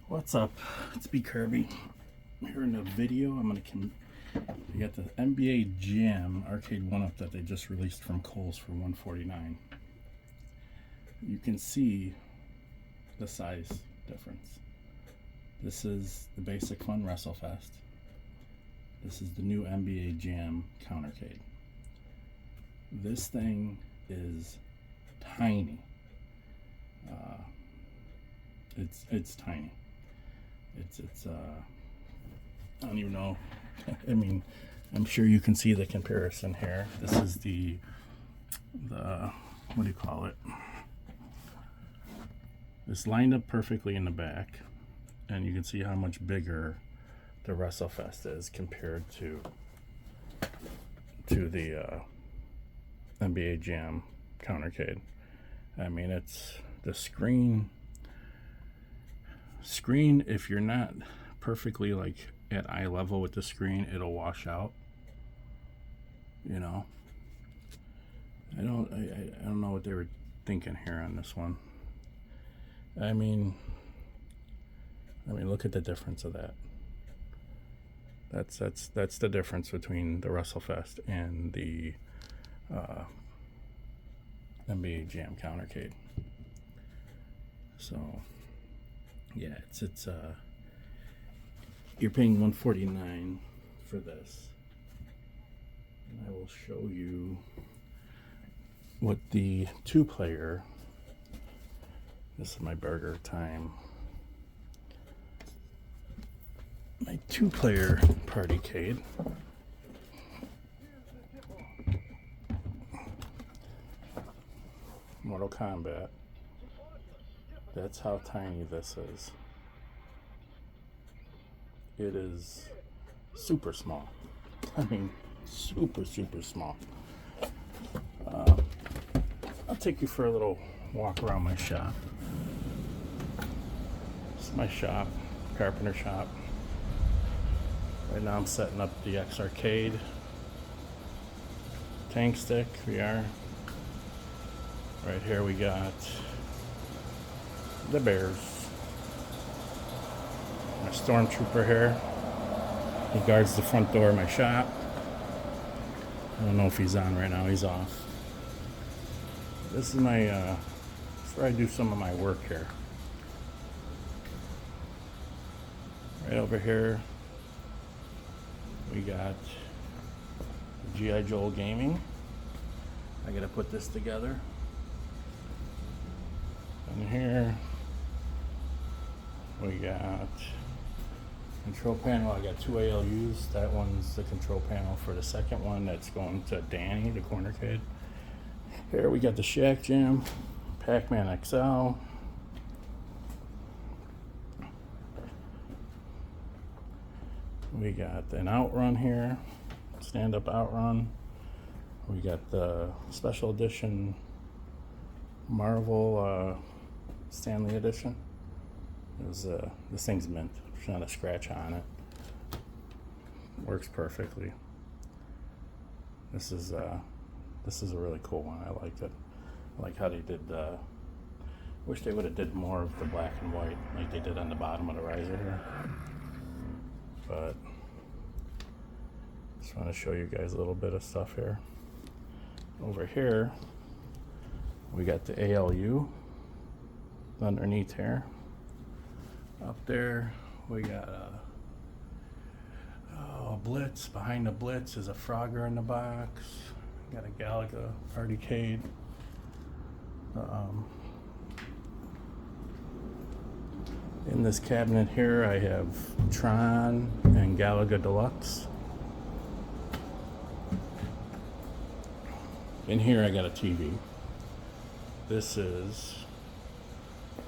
What's up? It's B Kirby. Here in the video, we got the NBA Jam Arcade1up that they just released from Kohls for $149. You can see the size difference. This is the basic fun WrestleFest. This is the new NBA Jam countercade. This thing is tiny. It's tiny. It's I don't even know. I mean, I'm sure you can see the comparison here. This is the what do you call it? It's lined up perfectly in the back, and you can see how much bigger the WrestleFest is compared to the NBA Jam countercade. I mean, it's the screen, if you're not perfectly like at eye level with the screen, it'll wash out, you know. I don't know what they were thinking here on this one. I mean look at the difference of that. That's the difference between the WrestleFest and the NBA Jam countercade. So yeah, it's you're paying $149 for this, and I will show you what the two-player. This is my burger time. My two-player partycade. Mortal Kombat. That's how tiny this is. It is super small. I mean, super small. I'll take you for a little walk around my shop. This is my shop, carpenter shop. Right now I'm setting up the Arcade tank stick. We are. Right here we got the bears. My stormtrooper here. He guards the front door of my shop. I don't know if he's on right now. He's off. This is my that's where I do some of my work here. Right over here we got G.I. Joe Gaming. I gotta put this together. And here we got control panel. I got two ALUs. That one's the control panel for the second one that's going to Danny, the corner kid. Here we got the Shack Jam, Pac-Man XL. We got an outrun here, stand-up outrun. We got the special edition Marvel Stanley edition. It was this thing's mint. There's not a scratch on it. Works perfectly. This is a really cool one. I liked it. I like how they did. Wish they would have did more of the black and white like they did on the bottom of the riser here. But just want to show you guys a little bit of stuff here. Over here we got the ALU underneath here. Up there we got a Blitz. Behind the Blitz is a Frogger in the box. Got a Galaga Arcade. In this cabinet here I have Tron and Galaga Deluxe. In here I got a TV. This is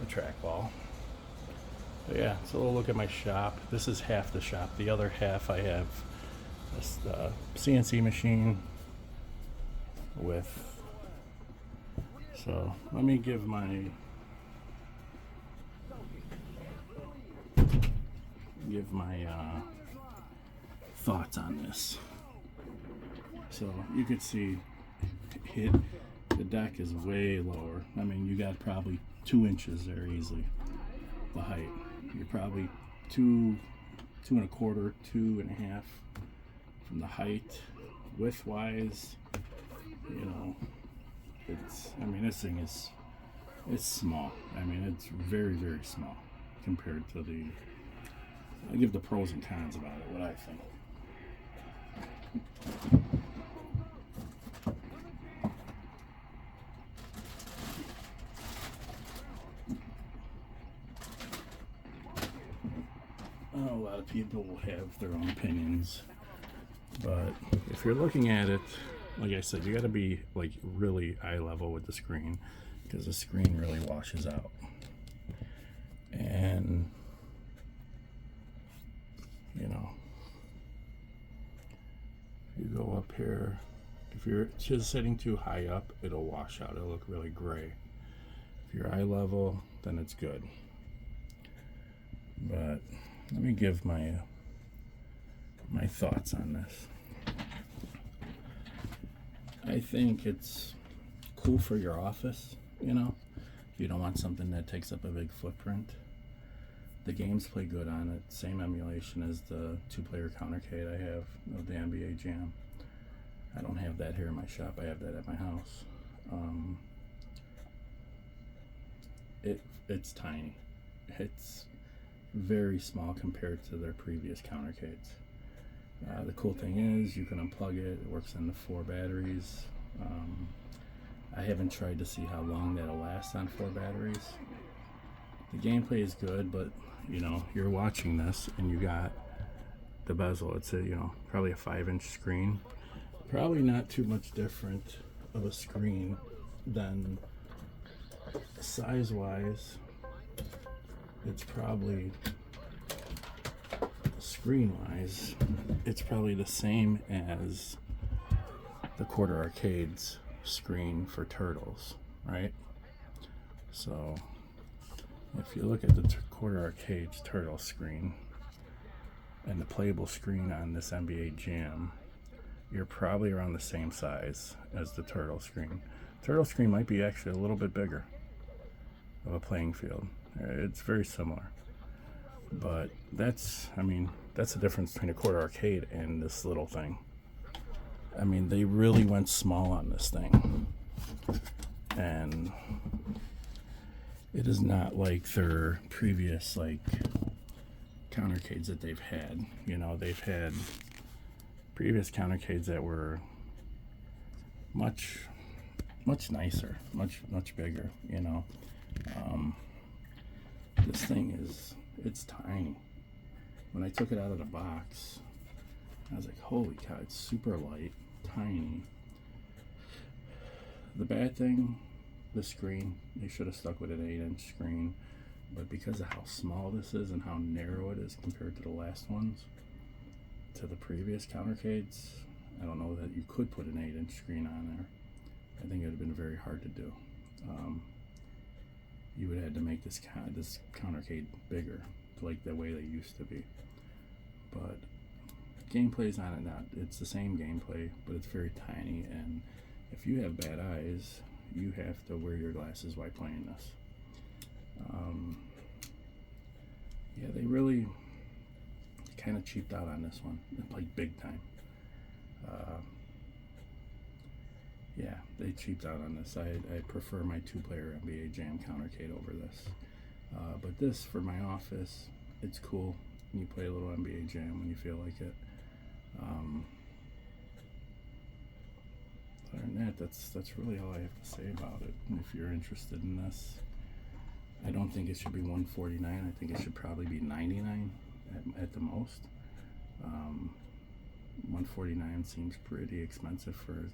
a trackball. So yeah, it's a little look at my shop. This is half the shop. The other half I have this CNC machine with. So let me give my thoughts on this. So you could see the deck is way lower. I mean, you got probably 2 inches there easily, the height. You're probably 2.25, 2.5 from the height. Width-wise, you know, I mean, this thing is, it's small. I mean, it's very, very small compared to I'll give the pros and cons about it, what I think. A lot of people will have their own opinions, but if you're looking at it, like I said, you got to be like really eye level with the screen, because the screen really washes out. And you know, if you go up here, if you're just sitting too high up, it'll wash out. It'll look really gray. If you're eye level, then it's good. But let me give my thoughts on this. I think it's cool for your office, you know, if you don't want something that takes up a big footprint. The games play good on it. Same emulation as the 2-player countercade I have of the NBA Jam. I don't have that here in my shop. I have that at my house. It's tiny. It's very small compared to their previous countercades. The cool thing is you can unplug it. It works on the 4 batteries. I haven't tried to see how long that'll last on 4 batteries. The gameplay is good, but you know, you're watching this and you got the bezel. It's probably a 5-inch screen. Probably not too much different of a screen than size-wise. It's probably screen-wise, it's probably the same as the Quarter Arcade's screen for Turtles, right? So if you look at the Quarter Arcade's Turtle screen and the playable screen on this NBA Jam, you're probably around the same size as the Turtle screen. Turtle screen might be actually a little bit bigger of a playing field. It's very similar, but that's the difference between a Quarter Arcade and this little thing. I mean, they really went small on this thing, and it is not like their previous countercades that they've had. You know, they've had previous countercades that were much nicer, much bigger. You know, this thing it's tiny. When I took it out of the box, I was like, holy cow, it's super light, tiny. The bad thing, the screen, they should have stuck with an 8-inch screen, but because of how small this is and how narrow it is compared to the last ones, to the previous countercades, I don't know that you could put an 8-inch screen on there. I think it would have been very hard to do. You would have had to make this countercade bigger, like the way they used to be. But gameplay's on it not. It's the same gameplay, but it's very tiny, and if you have bad eyes, you have to wear your glasses while playing this. Yeah, they really kind of cheaped out on this one, like big time. Yeah, they cheaped out on this. I prefer my 2-player NBA Jam countercade over this. But this, for my office, it's cool. You play a little NBA Jam when you feel like it. Other than that, that's really all I have to say about it. And if you're interested in this, I don't think it should be $149. I think it should probably be $99 at the most. $149 seems pretty expensive for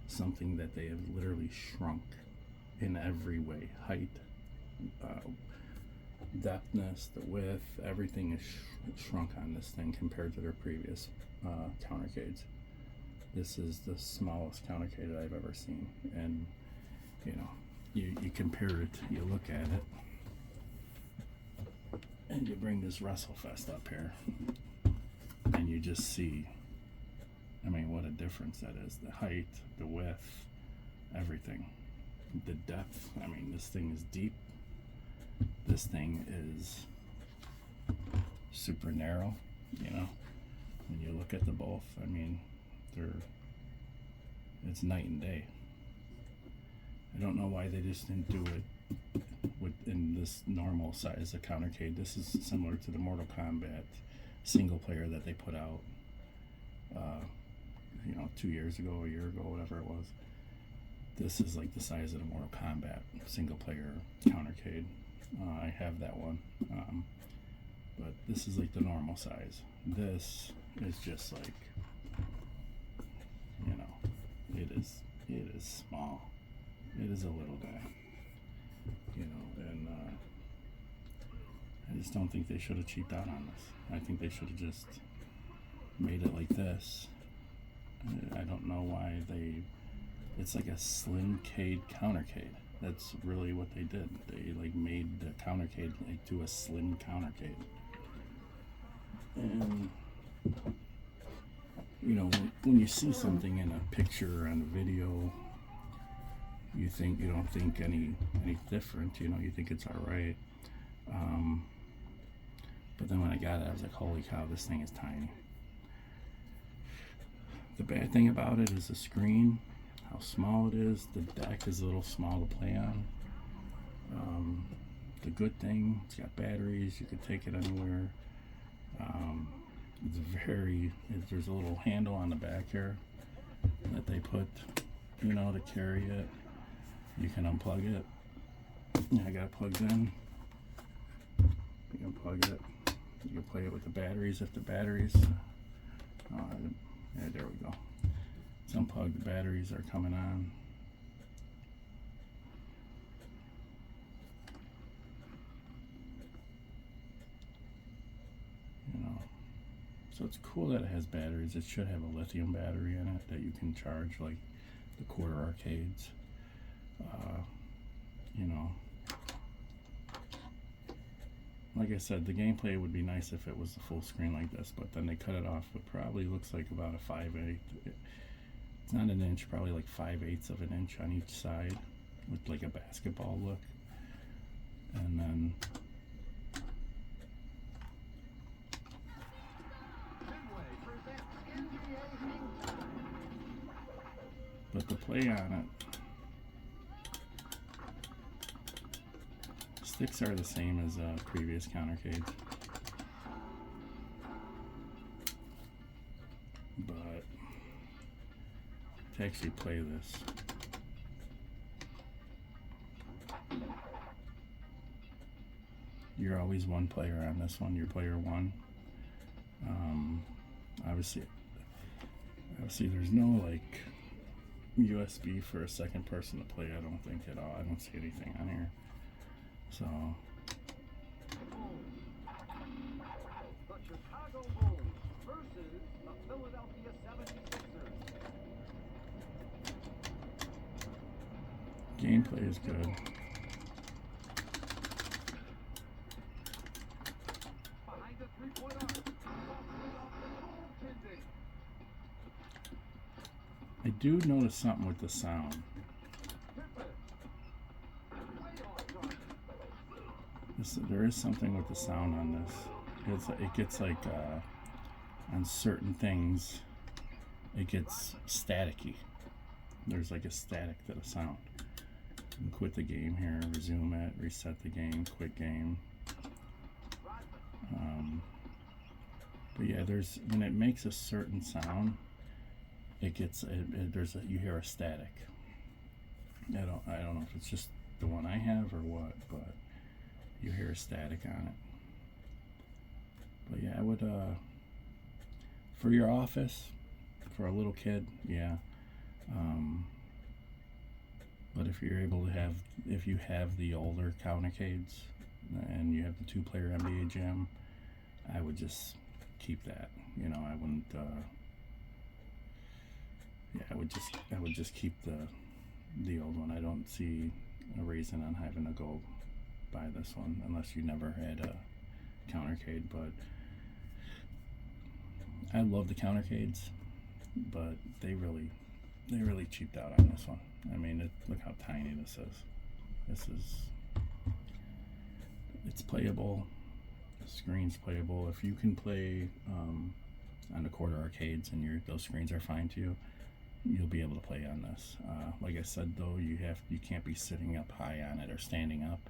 something that they have literally shrunk in every way. Height, depthness, the width, everything is shrunk on this thing compared to their previous countercades. This is the smallest countercade I've ever seen, and you know, you compare it, you look at it, and you bring this WrestleFest up here, and you just see, I mean, what a difference that is. The height, the width, everything. The depth, I mean, this thing is deep. This thing is super narrow, you know. When you look at the both, I mean, it's night and day. I don't know why they just didn't do it in this normal size of countercade. This is similar to the Mortal Kombat single player that they put out, 2 years ago, a year ago, whatever it was. This is like the size of the Mortal Kombat single player countercade. I have that one, but this is like the normal size. This is just like, it is small. It is a little guy, and I just don't think they should have cheaped out on this. I think they should have just made it like this. I don't know why it's like a slimcade countercade. That's really what they did. They like made the countercade like to a slim countercade. And when you see something in a picture or on a video, you don't think any different. You think it's all right. But then when I got it, I was like, holy cow, this thing is tiny. The bad thing about it is the screen, how small it is. The deck is a little small to play on. The good thing, it's got batteries. You can take it anywhere. There's a little handle on the back here that they put, to carry it. You can unplug it. I got it plugged in. You can plug it. You can play it with the batteries if the batteries. Yeah, there we go. It's unplugged. The batteries are coming on. So it's cool that it has batteries. It should have a lithium battery in it that you can charge like the quarter arcades. Like I said, the gameplay would be nice if it was a full screen like this, but then they cut it off with probably looks like about a 5/8. It's not an inch, probably like 5/8 of an inch on each side with like a basketball look. And then but the play on it, sticks are the same as previous countercades, but to actually play this, you're always one player on this one. You're player one. Obviously there's no like USB for a second person to play. I don't think at all. I don't see anything on here. So the Chicago Bulls versus the Philadelphia 76ers. Gameplay is good. Behind the three-point arc. I do notice something with the sound. There is something with the sound on this. It gets like on certain things, it gets staticky. There's like a static to the sound. You can quit the game here, resume it, reset the game, quit game. But yeah, when it makes a certain sound, it gets you hear a static. I don't know if it's just the one I have or what, but you hear a static on it. But yeah, I would for your office, for a little kid, yeah. But if you're able to if you have the older countercades and you have the 2-player NBA Jam, I would just keep that. I wouldn't. I would just keep the old one. I don't see a reason on having to go buy this one unless you never had a countercade. But I love the countercades, but they really cheaped out on this one. I mean, look how tiny this is. It's playable. screen's playable. If you can play on the quarter arcades and those screens are fine to you, you'll be able to play on this. Like I said though, you can't be sitting up high on it or standing up,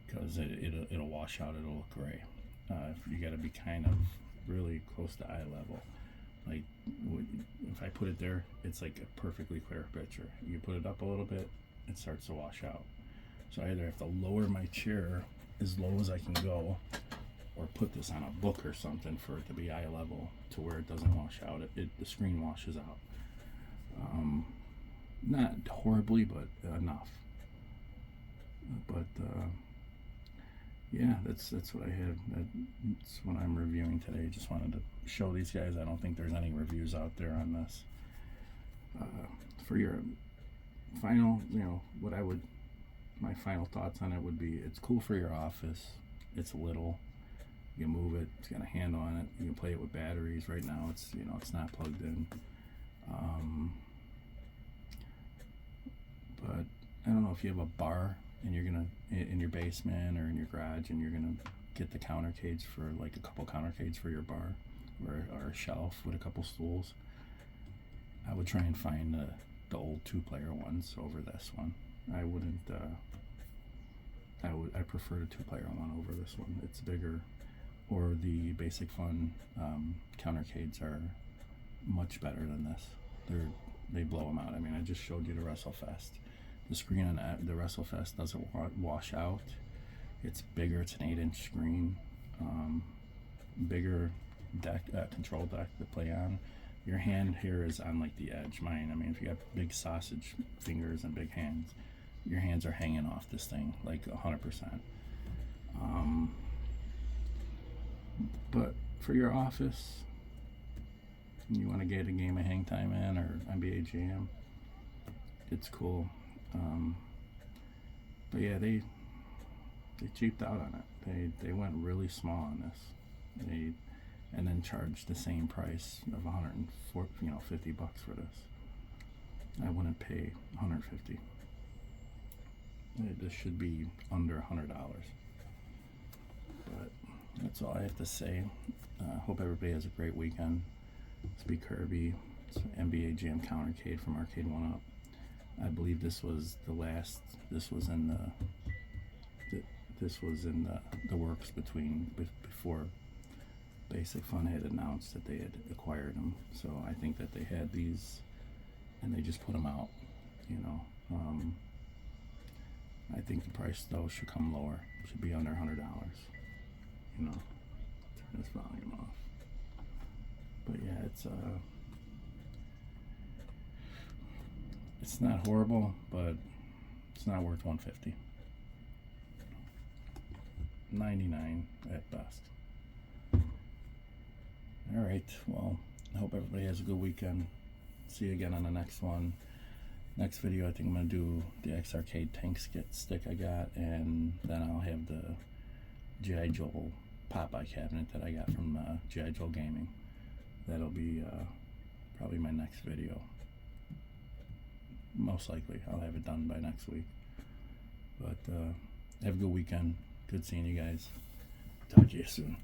because it'll wash out. It'll look gray. You got to be kind of really close to eye level. Like if I put it there, it's like a perfectly clear picture. You put it up a little bit, it starts to wash out. So I either have to lower my chair as low as I can go, or put this on a book or something for it to be eye level to where it doesn't wash out. The screen washes out. Not horribly, but enough. But yeah, that's what I had. That's what I'm reviewing today. Just wanted to show these guys. I don't think there's any reviews out there on this. For your final, my final thoughts on it would be, it's cool for your office. It's little. You can move it. It's got a handle on it. You can play it with batteries. Right now, it's not plugged in. But I don't know if you have a bar and you're gonna in your basement or in your garage, and you're gonna get the countercades for like a couple countercades for your bar, or a shelf with a couple stools. I would try and find the old 2-player ones over this one. I wouldn't. I prefer the 2-player one over this one. It's bigger. Or the Basic Fun countercades are much better than this. They blow them out. I mean, I just showed you the WrestleFest. The screen on the WrestleFest doesn't wash out. It's bigger. It's an 8-inch screen. Bigger deck, control deck to play on. Your hand here is on like the edge. Mine, I mean, if you got big sausage fingers and big hands, your hands are hanging off this thing like 100%. But for your office, you want to get a game of Hang Time in or NBA Jam, it's cool. But yeah, they cheaped out on it. They went really small on this. And then charged the same price of $50 for this. I wouldn't pay $150. This should be under $100. But that's all I have to say. Hope everybody has a great weekend. It's B. Kirby. It's NBA Jam Countercade from Arcade1up. I believe this was the last. This was in the works before Basic Fun had announced that they had acquired them. So I think that they had these, and they just put them out. I think the price though should come lower. It should be under $100. Turn this volume off. But yeah, it's not horrible, but it's not worth $150. $99 at best. All right. Well, I hope everybody has a good weekend. See you again on the next one. Next video, I think I'm gonna do the Arcade tank stick I got, and then I'll have the G.I. Joe Popeye cabinet that I got from G.I. Joe Gaming. That'll be probably my next video. Most likely, I'll have it done by next week. But have a good weekend. Good seeing you guys. Talk to you soon.